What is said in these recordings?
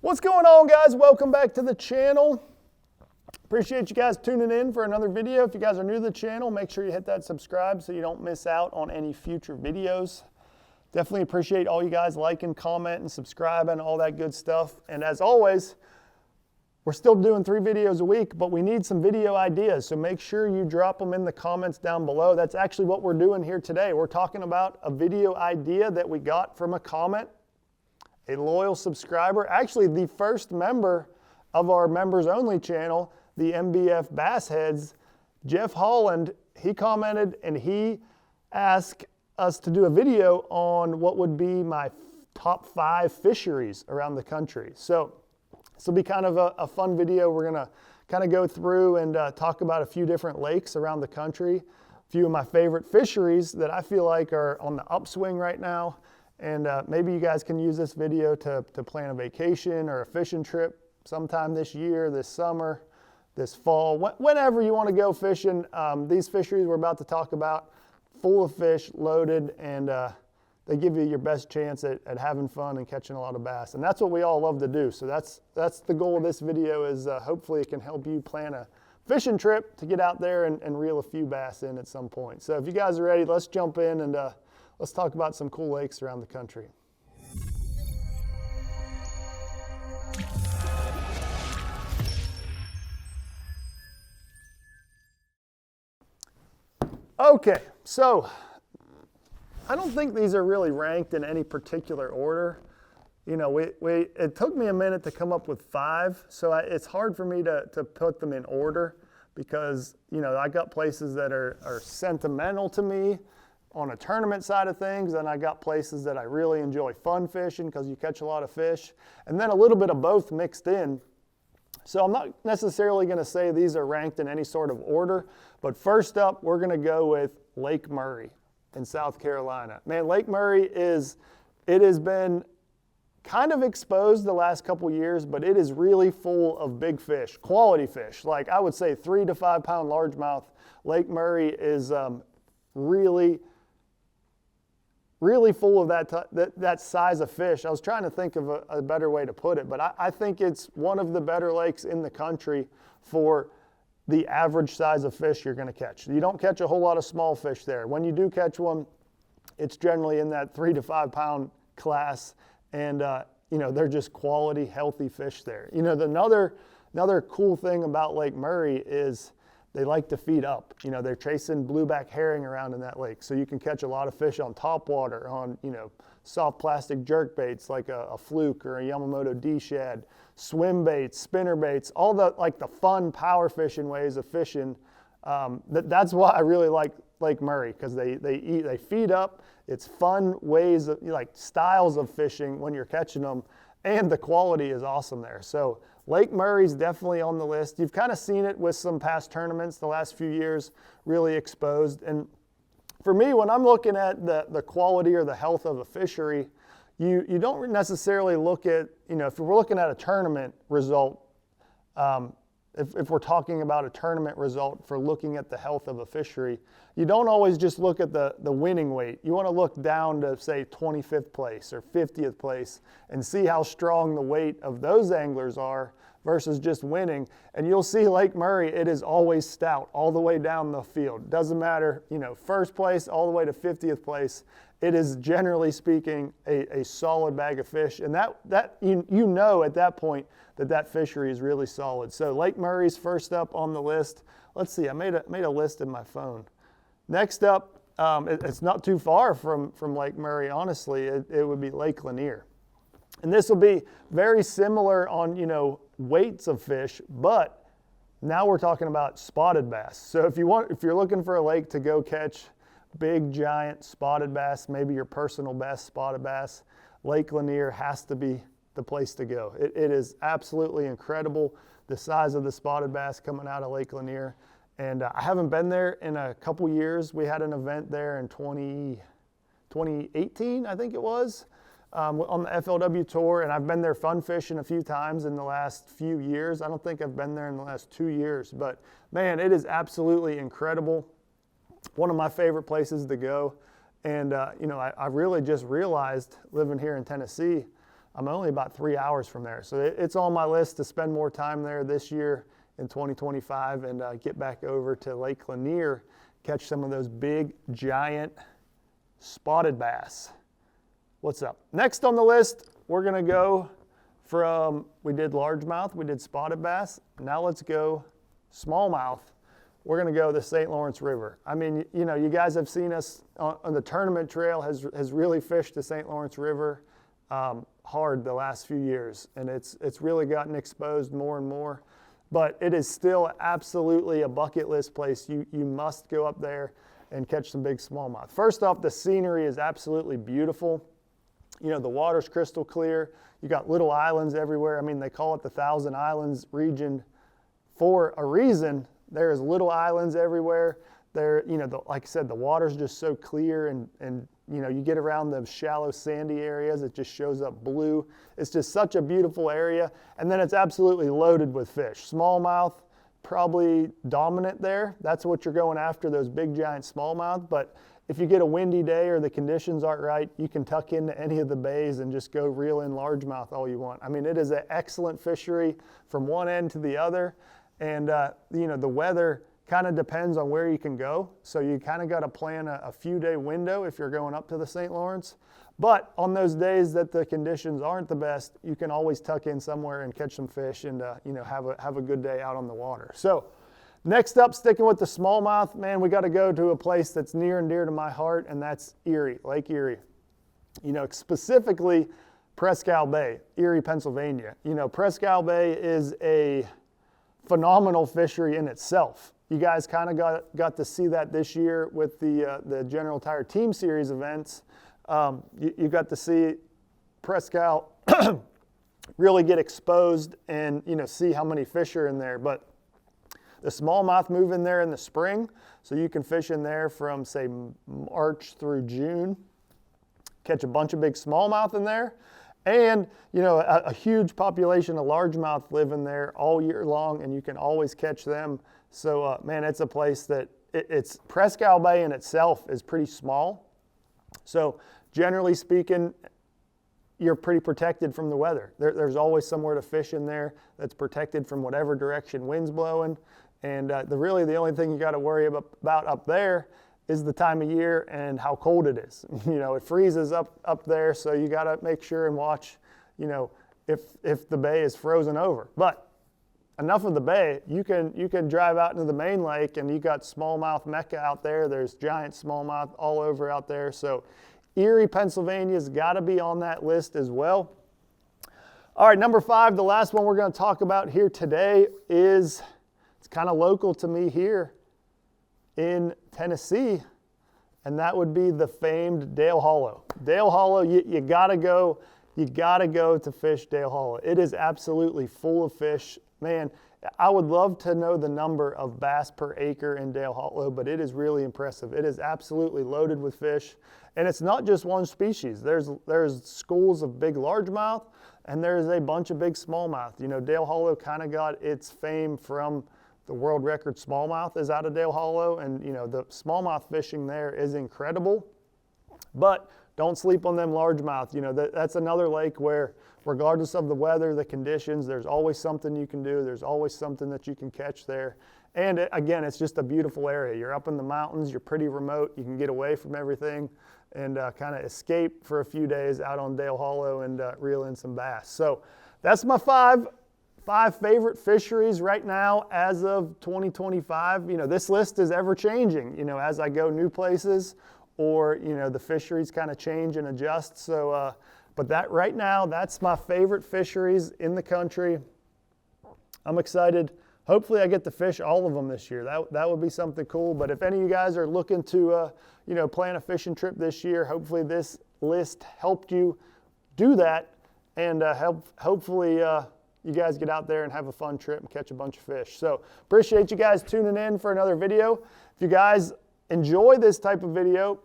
What's going on, guys? Welcome back to the channel. Appreciate you guys tuning in for another video. If you guys are new to the channel, make sure you hit that subscribe so you don't miss out on any future videos. Definitely appreciate all you guys liking, commenting, subscribing, all that good stuff. And as always, we're still doing 3 videos a week, but we need some video ideas. So make sure you drop them in the comments down below. That's actually what we're doing here today. We're talking about a video idea that we got from a comment, a loyal subscriber, actually the first member of our members only channel, the MBF Bass Heads, Jeff Holland. He commented and he asked us to do a video on what would be my top 5 fisheries around the country. So this will be kind of a fun video. We're gonna kind of go through and talk about a few different lakes around the country, a few of my favorite fisheries that I feel like are on the upswing right now. And maybe you guys can use this video to plan a vacation or a fishing trip sometime this year, this summer, this fall, whenever you want to go fishing. These fisheries we're about to talk about, full of fish, loaded, and they give you your best chance at having fun and catching a lot of bass. And that's what we all love to do. So that's the goal of this video, is hopefully it can help you plan a fishing trip to get out there and reel a few bass in at some point. So if you guys are ready, let's jump in and let's talk about some cool lakes around the country. Okay, so I don't think these are really ranked in any particular order. You know, it took me a minute to come up with 5, so it's hard for me to put them in order because, you know, I got places that are sentimental to me on a tournament side of things, and I got places that I really enjoy fun fishing because you catch a lot of fish, and then a little bit of both mixed in. So I'm not necessarily going to say these are ranked in any sort of order, but first up, we're going to go with Lake Murray in South Carolina. Man, Lake Murray it has been kind of exposed the last couple years, but it is really full of big fish, quality fish. Like I would say 3 to 5 pound largemouth. Lake Murray is really full of that size of fish. I was trying to think of a better way to put it, but I think it's one of the better lakes in the country for the average size of fish you're going to catch. You don't catch a whole lot of small fish there. When you do catch one, it's generally in that 3 to 5 pound class, and you know, they're just quality, healthy fish there. You know, another cool thing about Lake Murray is they like to feed up. You know, they're chasing blueback herring around in that lake, so you can catch a lot of fish on topwater, on, you know, soft plastic jerk baits like a fluke or a Yamamoto D-shad, swim baits, spinner baits, all the like the fun power fishing ways of fishing. That's why I really like Lake Murray, because they feed up. It's fun ways of, like, styles of fishing when you're catching them, and the quality is awesome there. So Lake Murray's definitely on the list. You've kind of seen it with some past tournaments the last few years, really exposed. And for me, when I'm looking at the quality or the health of a fishery, you don't necessarily look at, you know, if we're looking at a tournament result, if we're talking about a tournament result for looking at the health of a fishery, you don't always just look at the winning weight. You want to look down to, say, 25th place or 50th place and see how strong the weight of those anglers are versus just winning. And you'll see Lake Murray, it is always stout all the way down the field. Doesn't matter, you know, first place all the way to 50th place. It is, generally speaking, a solid bag of fish. And that you know at that point that fishery is really solid. So Lake Murray's first up on the list. Let's see, I made a list in my phone. Next up, it's not too far from Lake Murray, honestly. It would be Lake Lanier. And this will be very similar on, you know, weights of fish, but now we're talking about spotted bass. So if you're looking for a lake to go catch big, giant spotted bass, maybe your personal best spotted bass, Lake Lanier has to be the place to go. It is absolutely incredible, the size of the spotted bass coming out of Lake Lanier. And I haven't been there in a couple years. We had an event there in 2018, I think it was, on the FLW tour, and I've been there fun fishing a few times in the last few years. I don't think I've been there in the last 2 years, but man, it is absolutely incredible. One of my favorite places to go. And you know, I really just realized living here in Tennessee, I'm only about 3 hours from there. So it's on my list to spend more time there this year in 2025 and get back over to Lake Lanier, catch some of those big, giant spotted bass. What's up? Next on the list, we're gonna go from, we did largemouth, we did spotted bass. Now let's go smallmouth. We're gonna go the St. Lawrence River. I mean, you know, you guys have seen us on the tournament trail has really fished the St. Lawrence River hard the last few years, and it's really gotten exposed more and more. But it is still absolutely a bucket list place. You must go up there and catch some big smallmouth. First off, the scenery is absolutely beautiful. You know, the water's crystal clear. You got little islands everywhere. I mean, they call it the Thousand Islands region for a reason. There's little islands everywhere. There, you know, like I said, the water's just so clear, and you know, you get around the shallow sandy areas, it just shows up blue. It's just such a beautiful area. And then it's absolutely loaded with fish. Smallmouth, probably dominant there. That's what you're going after, those big giant smallmouth. But if you get a windy day or the conditions aren't right, you can tuck into any of the bays and just go reel in largemouth all you want. I mean, it is an excellent fishery from one end to the other. And you know, the weather kind of depends on where you can go. So you kind of got to plan a few day window if you're going up to the St. Lawrence. But on those days that the conditions aren't the best, you can always tuck in somewhere and catch some fish and you know, have a good day out on the water. So next up, sticking with the smallmouth, man, we got to go to a place that's near and dear to my heart, and that's Erie, Lake Erie. You know, specifically Presque Isle Bay, Erie, Pennsylvania. You know, Presque Isle Bay is a phenomenal fishery in itself. You guys kind of got to see that this year with the General Tire Team Series events. You got to see Presque Isle really get exposed and, you know, see how many fish are in there. But the smallmouth move in there in the spring, so you can fish in there from, say, March through June, catch a bunch of big smallmouth in there. And, you know, a huge population of largemouth live in there all year long, and you can always catch them. So, man, it's a place that it's Presque Isle Bay in itself is pretty small. So, generally speaking, you're pretty protected from the weather. There's always somewhere to fish in there that's protected from whatever direction wind's blowing. And really the only thing you got to worry about up there is the time of year and how cold it is. You know, it freezes up there, so you got to make sure and watch, you know, if the bay is frozen over. But enough of the bay, you can drive out into the main lake, and you got smallmouth mecca out there. There's giant smallmouth all over out there. So Erie, Pennsylvania's got to be on that list as well. All right, number 5, the last one we're going to talk about here today is, it's kind of local to me here in Tennessee, and that would be the famed Dale Hollow. Dale Hollow, you gotta go to fish Dale Hollow. It is absolutely full of fish. Man, I would love to know the number of bass per acre in Dale Hollow, but it is really impressive. It is absolutely loaded with fish, and it's not just one species. There's schools of big largemouth, and there's a bunch of big smallmouth. You know, Dale Hollow kind of got its fame from the world record smallmouth is out of Dale Hollow, and you know, the smallmouth fishing there is incredible. But don't sleep on them largemouth. You know, that's another lake where, regardless of the weather, the conditions, there's always something you can do. There's always something that you can catch there. And again, it's just a beautiful area. You're up in the mountains, you're pretty remote, you can get away from everything and kind of escape for a few days out on Dale Hollow and reel in some bass. So that's my five favorite fisheries right now as of 2025. You know, this list is ever changing, you know, as I go new places, or, you know, the fisheries kind of change and adjust. So, but that right now, that's my favorite fisheries in the country. I'm excited. Hopefully I get to fish all of them this year. That would be something cool. But if any of you guys are looking to, you know, plan a fishing trip this year, hopefully this list helped you do that, and hopefully you guys get out there and have a fun trip and catch a bunch of fish. So appreciate you guys tuning in for another video. If you guys enjoy this type of video,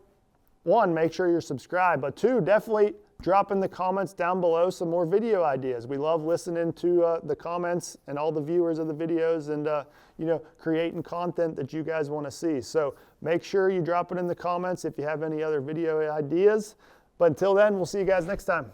1, make sure you're subscribed, but 2, definitely drop in the comments down below some more video ideas. We love listening to the comments and all the viewers of the videos, and you know, creating content that you guys want to see. So make sure you drop it in the comments if you have any other video ideas. But until then, we'll see you guys next time.